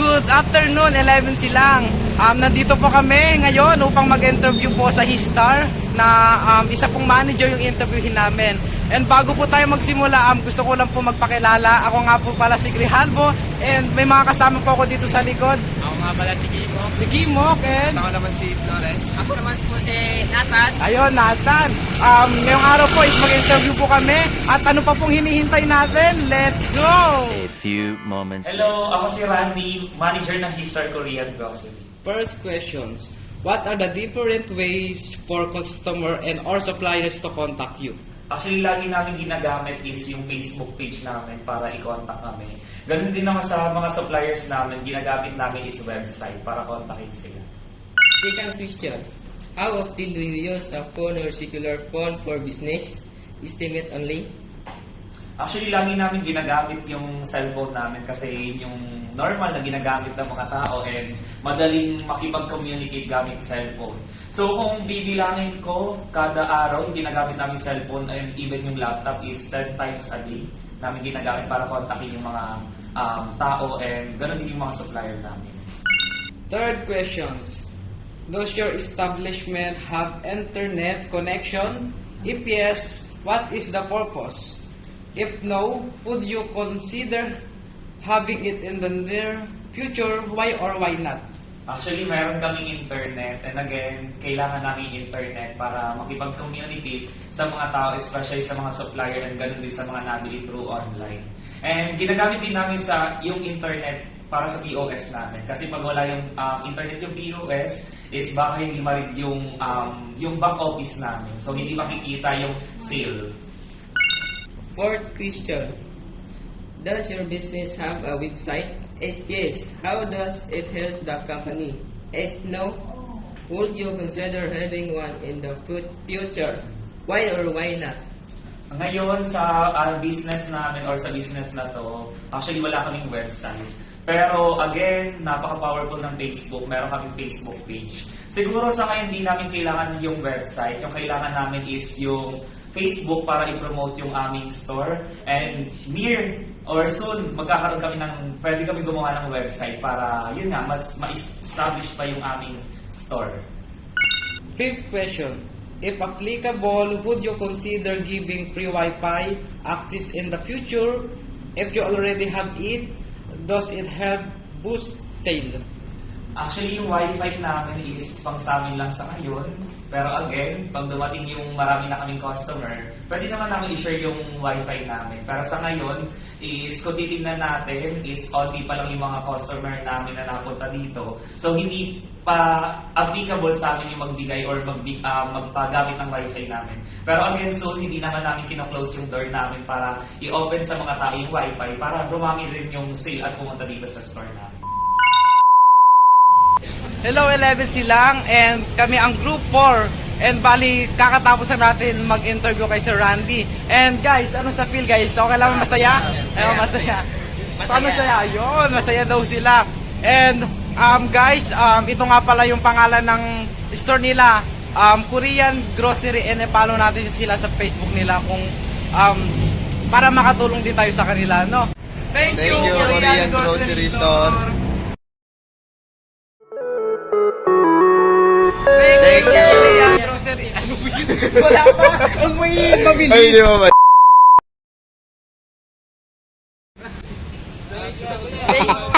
Good afternoon, 11 silang. Nandito po kami ngayon upang mag-interview po sa Histar na isa pong manager yung interviewin namin. And bago po tayo magsimula, gusto ko lang po magpakilala. Ako nga po pala si Grijalvo and may mga kasama po ako dito sa likod. Ako nga pala si Gimok. Si Gimok and... Ako naman si Flores. Ako naman po si Nathan. Ayun, Nathan. Ngayong araw po is mag-interview po kami. At ano pa pong hinihintay natin? Let's go! A few moments Hello, ako si Randy, manager ng Histar Korean Grocery. First questions. What are the different ways for customer and or suppliers to contact you? Actually, lagi namin ginagamit is yung Facebook page namin para i-contact kami. Ganun din naman sa mga suppliers namin, ginagamit namin is website para kontakin sila. Second question. How often do you use a phone or cellular phone for business? Estimate only? Actually, lagi namin ginagamit yung cellphone namin kasi yung normal na ginagamit ng mga tao and madaling makipag-communicate gamit cellphone. So kung bibilangin ko, kada araw yung ginagamit namin cellphone and even yung laptop is 10 times a day namin ginagamit para kontakin yung mga tao and ganoon din yung mga supplier namin. Third questions. Does your establishment have internet connection? If yes, what is the purpose? If no, would you consider having it in the near future? Why or why not? Actually, meron kaming internet and again, kailangan namin internet para makipag-communicate sa mga tao, especially sa mga supplier and ganun din sa mga nabili through online. And ginagamit din namin yung internet para sa POS namin. Kasi pag wala yung internet yung POS, is baka hindi ma-read yung back office namin. So, hindi makikita yung sale. Fourth question. Does your business have a website? If yes, how does it help the company? If no, would you consider having one in the future? Why or why not? Ngayon sa business namin or sa business na to, actually wala kaming website. Pero again, napaka-powerful ng Facebook. Meron kaming Facebook page. Siguro sa ngayon, hindi namin kailangan yung website. Yung kailangan namin is yung Facebook para i-promote yung aming store. And near or soon, magkakaroon kami pwede kami gumawa ng website para, yun nga, mas ma-establish pa yung aming store. Fifth question. If applicable, would you consider giving free Wi-Fi access in the future? If you already have it, does it help boost sale? Actually, yung wifi namin is pang sa amin lang sa ngayon. Pero again, pag dumating yung marami na kaming customer, pwede naman namin i-share yung wifi namin. Pero sa ngayon, is kung titignan natin, is only pa lang yung mga customer namin na napunta dito. So, hindi pa applicable sa amin yung magbigay or magpagamit ng wifi namin. Pero again, so hindi naman namin kino-close yung door namin para i-open sa mga tao yung wifi para dumami rin yung sale at pumunta dito sa store namin. Hello, 11 silang and kami ang Group 4 and bali kakatapos na natin mag-interview kay Sir Randy. And guys, ano sa feel guys? Okay lang, masaya? Ayun, masaya. Paano masaya? Yun, masaya daw sila. And guys, ito nga pala yung pangalan ng store nila, Korean Grocery, and follow natin sila sa Facebook nila kung para makatulong din tayo sa kanila, no? Thank you, Korean Grocery Store. Thank you, Korean Grocery. Ano ba yun? Wala pa. Huwag mo mabilis. Ay, di mo ba? Thank you.